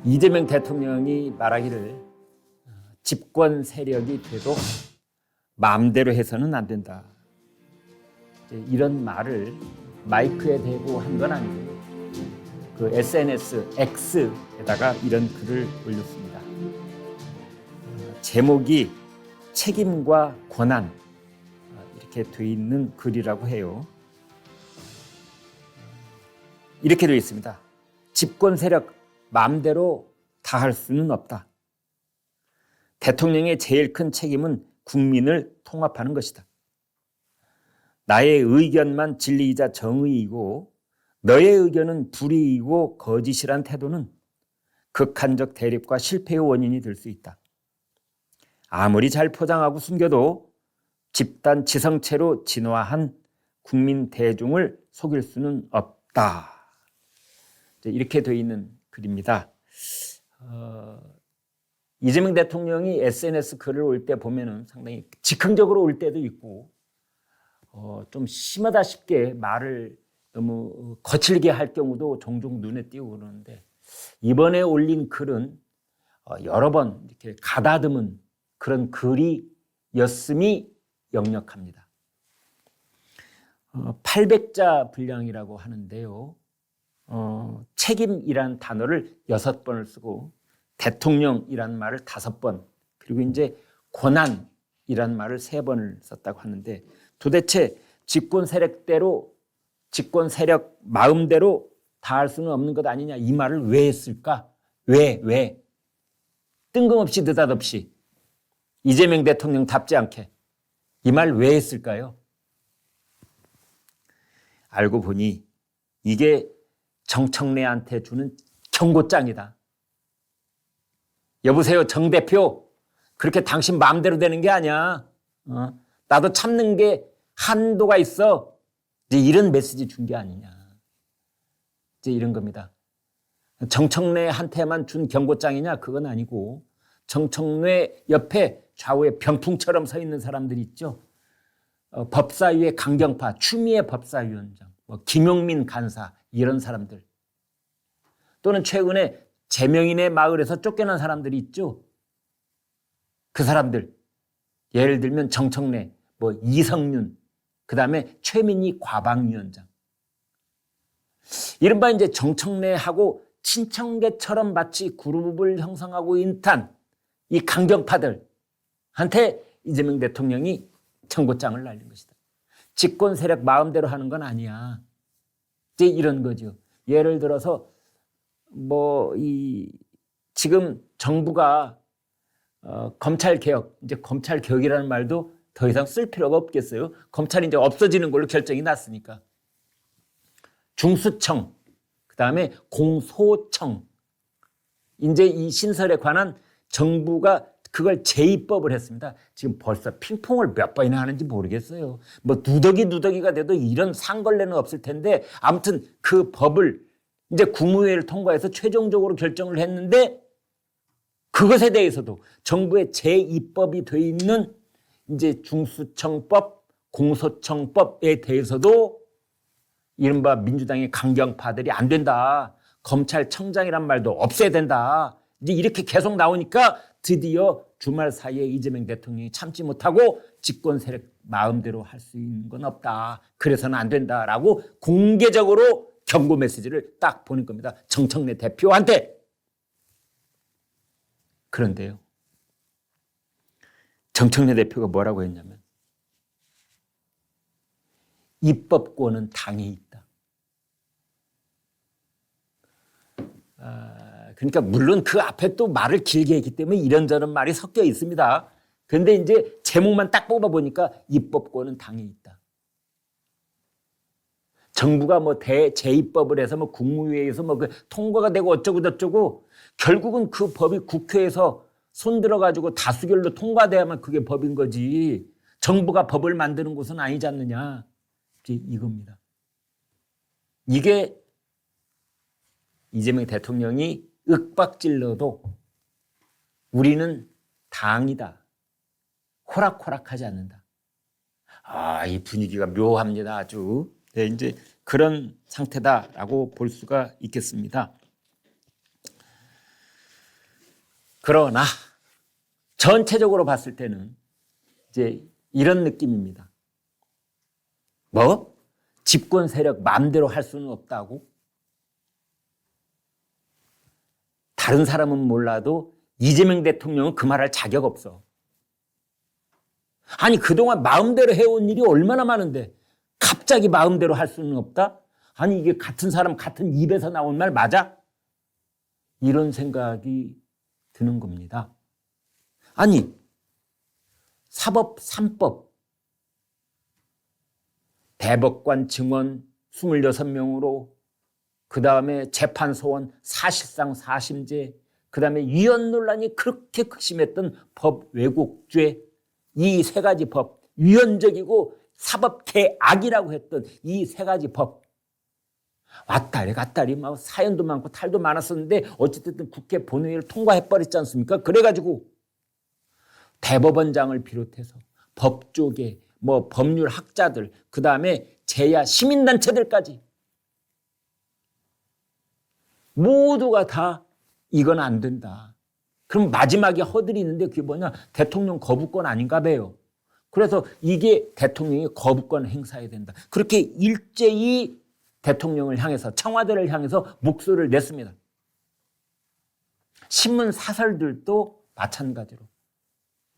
이재명 대통령이 말하기를 집권 세력이 돼도 마음대로 해서는 안 된다. 이런 말을 마이크에 대고 한 건 아니고 그 SNS X에다가 이런 글을 올렸습니다. 제목이 책임과 권한 이렇게 돼 있는 글이라고 해요. 이렇게 되어 있습니다. 집권 세력 마음대로 다 할 수는 없다. 대통령의 제일 큰 책임은 국민을 통합하는 것이다. 나의 의견만 진리이자 정의이고 너의 의견은 불의이고 거짓이란 태도는 극한적 대립과 실패의 원인이 될 수 있다. 아무리 잘 포장하고 숨겨도 집단 지성체로 진화한 국민 대중을 속일 수는 없다. 이렇게 되어 있는 글입니다. 이재명 대통령이 SNS 글을 올 때 보면은 상당히 즉흥적으로 올 때도 있고 좀 심하다 싶게 말을 너무 거칠게 할 경우도 종종 눈에 띄고 그러는데 이번에 올린 글은 여러 번 이렇게 가다듬은 그런 글이었음이 역력합니다. 800자 분량이라고 하는데요. 책임이란 단어를 6번을 쓰고 대통령이란 말을 5번 그리고 이제 권한이란 말을 3번을 썼다고 하는데 도대체 집권 세력대로 집권 세력 마음대로 다 할 수는 없는 것 아니냐 이 말을 왜 했을까? 왜? 뜬금없이 느닷없이 이재명 대통령답지 않게 이 말 왜 했을까요? 알고 보니 이게 정청래한테 주는 경고장이다. 여보세요 정 대표 그렇게 당신 마음대로 되는 게 아니야. 나도 참는 게 한도가 있어. 이제 이런 메시지 준 게 아니냐. 이제 이런 겁니다. 정청래한테만 준 경고장이냐 그건 아니고 정청래 옆에 좌우에 병풍처럼 서 있는 사람들이 있죠. 법사위의 강경파 추미애 법사위원장 김용민 간사 이런 사람들 또는 최근에 제명인의 마을에서 쫓겨난 사람들이 있죠. 그 사람들 예를 들면 정청래, 이성윤, 그 다음에 최민희 과방위원장 이른바 이제 정청래하고 친청계처럼 마치 그룹을 형성하고 있는 이 강경파들한테 이재명 대통령이 청고장을 날린 것이다. 집권 세력 마음대로 하는 건 아니야. 이제 이런 거죠. 예를 들어서 지금 정부가 검찰 개혁, 이제 검찰 개혁이라는 말도 더 이상 쓸 필요가 없겠어요. 검찰이 이제 없어지는 걸로 결정이 났으니까. 중수청, 그 다음에 공소청. 이제 이 신설에 관한 정부가 그걸 재입법을 했습니다. 지금 벌써 핑퐁을 몇 번이나 하는지 모르겠어요. 누더기가 돼도 이런 상걸레는 없을 텐데 아무튼 그 법을 이제 국무회의를 통과해서 최종적으로 결정을 했는데 그것에 대해서도 정부의 재입법이 돼 있는 이제 중수청법, 공소청법에 대해서도 이른바 민주당의 강경파들이 안 된다. 검찰청장이란 말도 없애야 된다. 이제 이렇게 계속 나오니까 드디어 주말 사이에 이재명 대통령이 참지 못하고 집권 세력 마음대로 할 수 있는 건 없다. 그래서는 안 된다라고 공개적으로 경고 메시지를 딱 보낸 겁니다. 정청래 대표한테. 그런데요. 정청래 대표가 뭐라고 했냐면 입법권은 당에 있다. 그러니까 물론 그 앞에 또 말을 길게 했기 때문에 이런저런 말이 섞여 있습니다. 그런데 이제 제목만 딱 뽑아보니까 입법권은 당에 있다. 정부가 재입법을 해서 국무회의에서 통과가 되고 어쩌고 저쩌고 결국은 그 법이 국회에서 손들어가지고 다수결로 통과돼야만 그게 법인 거지. 정부가 법을 만드는 곳은 아니지 않느냐. 이겁니다. 이게 이재명 대통령이 윽박질러도 우리는 당이다. 호락호락하지 않는다. 이 분위기가 묘합니다. 아주. 네, 이제 그런 상태다라고 볼 수가 있겠습니다. 그러나 전체적으로 봤을 때는 이제 이런 느낌입니다. 뭐? 집권 세력 마음대로 할 수는 없다고? 다른 사람은 몰라도 이재명 대통령은 그 말할 자격 없어. 아니 그동안 마음대로 해온 일이 얼마나 많은데 갑자기 마음대로 할 수는 없다? 아니 이게 같은 사람 같은 입에서 나온 말 맞아? 이런 생각이 드는 겁니다. 아니 사법 3법 대법관 증원 26명으로 그 다음에 재판소원 사실상 사심제 그 다음에 위헌 논란이 그렇게 극심했던 법 왜곡죄 이 세 가지 법 위헌적이고 사법 개악이라고 했던 이 세 가지 법 왔다리 갔다리 막 사연도 많고 탈도 많았었는데 어쨌든 국회 본회의를 통과해버렸지 않습니까? 그래가지고 대법원장을 비롯해서 법조계 뭐 법률 학자들 그 다음에 제야 시민단체들까지 모두가 다 이건 안 된다. 그럼 마지막에 허들이 있는데 그게 뭐냐? 대통령 거부권 아닌가 봐요. 그래서 이게 대통령이 거부권 행사해야 된다. 그렇게 일제히 대통령을 향해서 청와대를 향해서 목소리를 냈습니다. 신문 사설들도 마찬가지로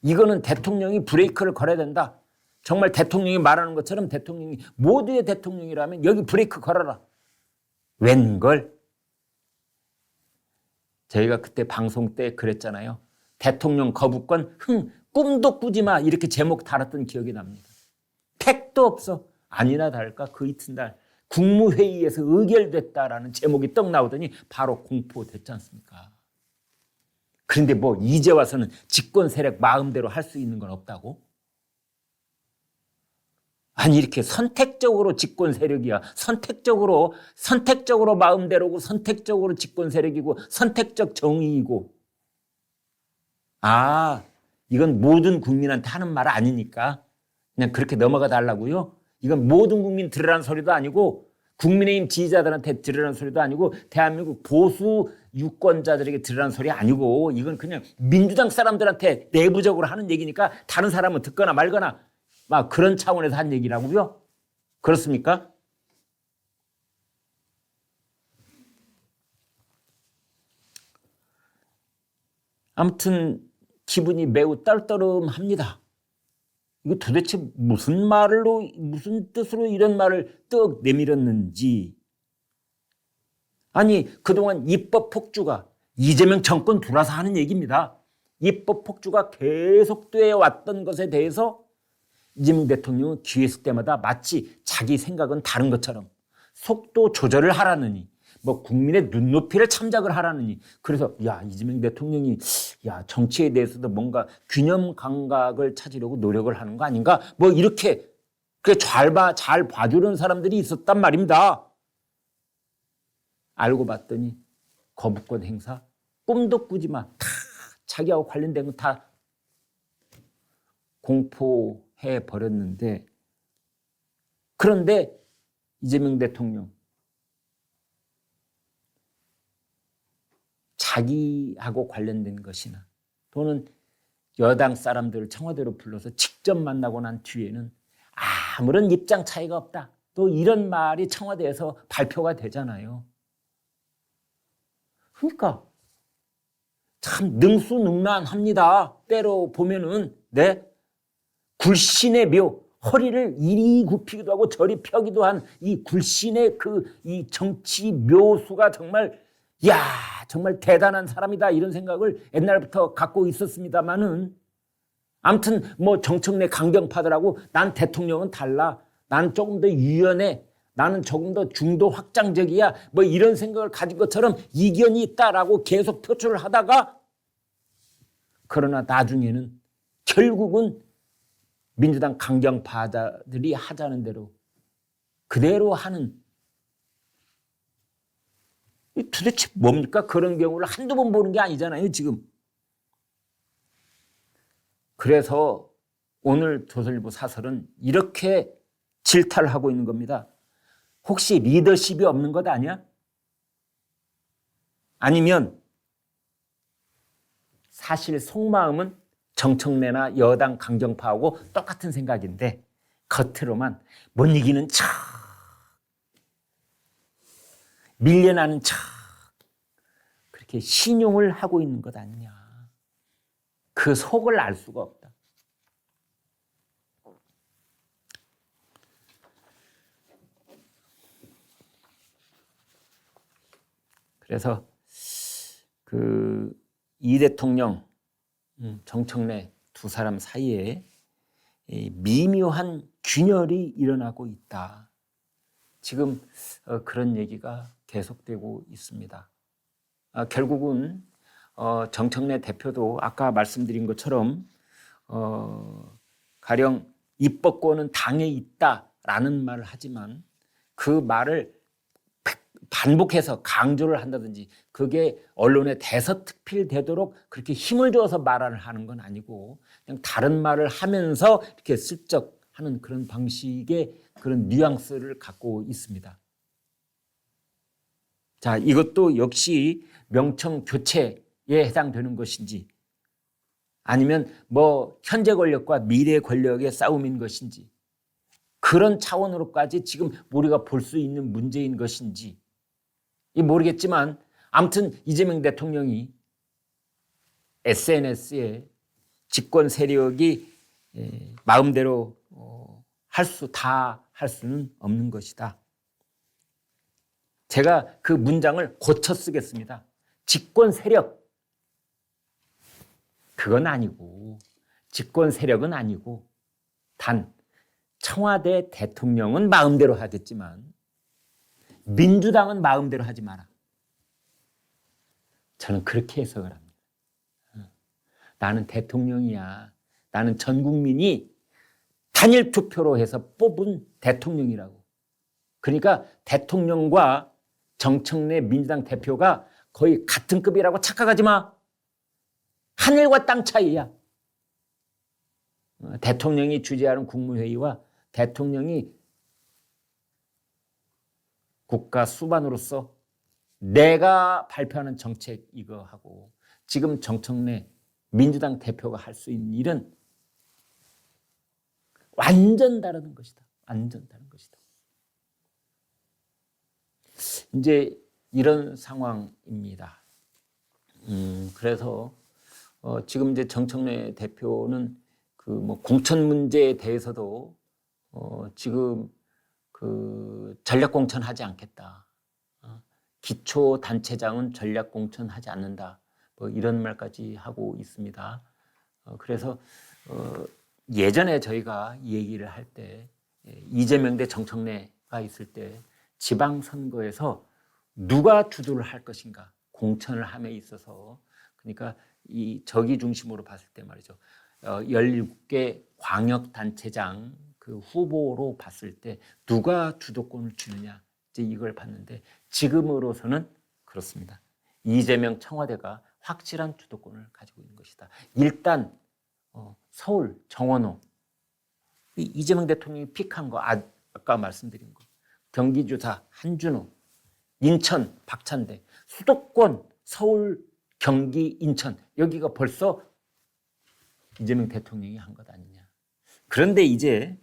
이거는 대통령이 브레이크를 걸어야 된다. 정말 대통령이 말하는 것처럼 대통령이 모두의 대통령이라면 여기 브레이크 걸어라. 웬걸? 저희가 그때 방송 때 그랬잖아요. 대통령 거부권 꿈도 꾸지 마 이렇게 제목 달았던 기억이 납니다. 팩도 없어. 아니나 다를까 그 이튿날 국무회의에서 의결됐다라는 제목이 떡 나오더니 바로 공포됐지 않습니까? 그런데 뭐 이제 와서는 집권 세력 마음대로 할 수 있는 건 없다고? 아니 이렇게 선택적으로 집권 세력이야. 선택적으로 마음대로고 선택적으로 집권 세력이고 선택적 정의이고 아 이건 모든 국민한테 하는 말 아니니까 그냥 그렇게 넘어가 달라고요? 이건 모든 국민 들으라는 소리도 아니고 국민의힘 지지자들한테 들으라는 소리도 아니고 대한민국 보수 유권자들에게 들으라는 소리 아니고 이건 그냥 민주당 사람들한테 내부적으로 하는 얘기니까 다른 사람은 듣거나 말거나 막 그런 차원에서 한 얘기라고요? 그렇습니까? 아무튼 기분이 매우 떨떠름합니다. 이거 도대체 무슨 말로 무슨 뜻으로 이런 말을 떡 내밀었는지. 아니 그동안 입법 폭주가 이재명 정권 들어와서 하는 얘기입니다. 입법 폭주가 계속되어 왔던 것에 대해서 이재명 대통령은 기회 때마다 마치 자기 생각은 다른 것처럼 속도 조절을 하라느니 뭐 국민의 눈높이를 참작을 하라느니 그래서 야 이재명 대통령이 야 정치에 대해서도 뭔가 균형 감각을 찾으려고 노력을 하는 거 아닌가 뭐 이렇게 그래 잘 봐주는 사람들이 있었단 말입니다. 알고 봤더니 거부권 행사 꿈도 꾸지 마. 다 자기하고 관련된 거 다 공포해 버렸는데 그런데 이재명 대통령 자기하고 관련된 것이나 또는 여당 사람들을 청와대로 불러서 직접 만나고 난 뒤에는 아무런 입장 차이가 없다. 또 이런 말이 청와대에서 발표가 되잖아요. 그러니까 참 능수능란합니다. 때로 보면은 네 굴신의 묘 허리를 이리 굽히기도 하고 저리 펴기도 한 이 굴신의 이 정치 묘수가 정말 야 정말 대단한 사람이다 이런 생각을 옛날부터 갖고 있었습니다만은 아무튼 뭐 정청래 강경파들하고 난 대통령은 달라. 난 조금 더 유연해. 나는 조금 더 중도 확장적이야. 뭐 이런 생각을 가진 것처럼 이견이 있다라고 계속 표출을 하다가 그러나 나중에는 결국은 민주당 강경파들이 하자는 대로 그대로 하는 도대체 뭡니까? 그런 경우를 한두 번 보는 게 아니잖아요, 지금. 그래서 오늘 조선일보 사설은 이렇게 질타를 하고 있는 겁니다. 혹시 리더십이 없는 것 아니야? 아니면 사실 속마음은 정청래나 여당 강경파하고 똑같은 생각인데 겉으로만 못 이기는 척, 밀려나는 척 그렇게 신용을 하고 있는 것 아니냐. 그 속을 알 수가 없다. 그래서 이 대통령, 정청래 두 사람 사이에 미묘한 균열이 일어나고 있다. 지금 그런 얘기가 계속되고 있습니다. 결국은 정청래 대표도 아까 말씀드린 것처럼 가령 입법권은 당에 있다라는 말을 하지만 그 말을 반복해서 강조를 한다든지 그게 언론에 대서특필되도록 그렇게 힘을 줘서 말을 하는 건 아니고 그냥 다른 말을 하면서 이렇게 슬쩍 하는 그런 방식의 그런 뉘앙스를 갖고 있습니다. 자, 이것도 역시 명청 교체에 해당되는 것인지 아니면 뭐 현재 권력과 미래 권력의 싸움인 것인지 그런 차원으로까지 지금 우리가 볼 수 있는 문제인 것인지 모르겠지만 아무튼 이재명 대통령이 SNS에 집권 세력이 마음대로 다 할 수는 없는 것이다. 제가 그 문장을 고쳐 쓰겠습니다. 집권 세력 그건 아니고 집권 세력은 아니고 단 청와대 대통령은 마음대로 하겠지만 민주당은 마음대로 하지 마라. 저는 그렇게 해석을 합니다. 나는 대통령이야. 나는 전 국민이 단일 투표로 해서 뽑은 대통령이라고. 그러니까 대통령과 정청래 민주당 대표가 거의 같은 급이라고 착각하지 마. 하늘과 땅 차이야. 대통령이 주재하는 국무회의와 대통령이 국가 수반으로서 내가 발표하는 정책 이거 하고 지금 정청래 민주당 대표가 할 수 있는 일은 완전 다른 것이다. 완전 다른 것이다. 이제 이런 상황입니다. 그래서 지금 이제 정청래 대표는 그 뭐 공천 문제에 대해서도 지금 그 전략 공천하지 않겠다. 기초 단체장은 전략 공천하지 않는다. 뭐 이런 말까지 하고 있습니다. 그래서 예전에 저희가 얘기를 할 때 이재명 대 정청래가 있을 때 지방선거에서 누가 주도를 할 것인가 공천을 함에 있어서 그러니까 이 저기 중심으로 봤을 때 말이죠. 17개 광역단체장 그 후보로 봤을 때 누가 주도권을 주느냐 이제 이걸 봤는데 지금으로서는 그렇습니다. 이재명 청와대가 확실한 주도권을 가지고 있는 것이다. 일단 서울 정원호 이재명 대통령이 픽한 거 아까 말씀드린 거 경기지사 한준호 인천 박찬대 수도권 서울 경기 인천 여기가 벌써 이재명 대통령이 한 것 아니냐. 그런데 이제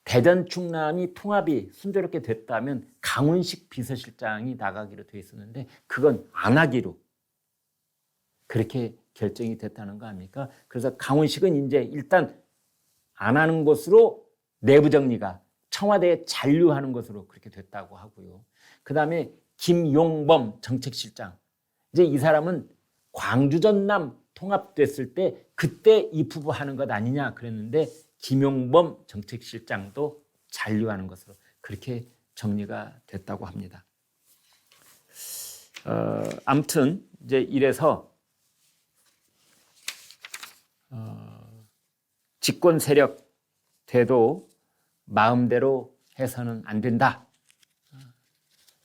대전 충남이 통합이 순조롭게 됐다면 강훈식 비서실장이 나가기로 돼 있었는데 그건 안 하기로 그렇게 결정이 됐다는 거 아닙니까? 그래서 강훈식은 이제 일단 안 하는 것으로 내부 정리가 청와대에 잔류하는 것으로 그렇게 됐다고 하고요. 그다음에 김용범 정책실장 이제 이 사람은 광주 전남 통합됐을 때 그때 입후보하는 것 아니냐 그랬는데 김용범 정책실장도 잔류하는 것으로 그렇게 정리가 됐다고 합니다. 아무튼 이제 이래서 집권 세력 돼도 마음대로 해서는 안 된다.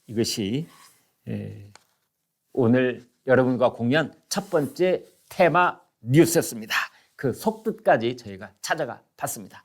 이것이 오늘 여러분과 공유한 첫 번째 테마 뉴스였습니다. 그 속뜻까지 저희가 찾아가 봤습니다.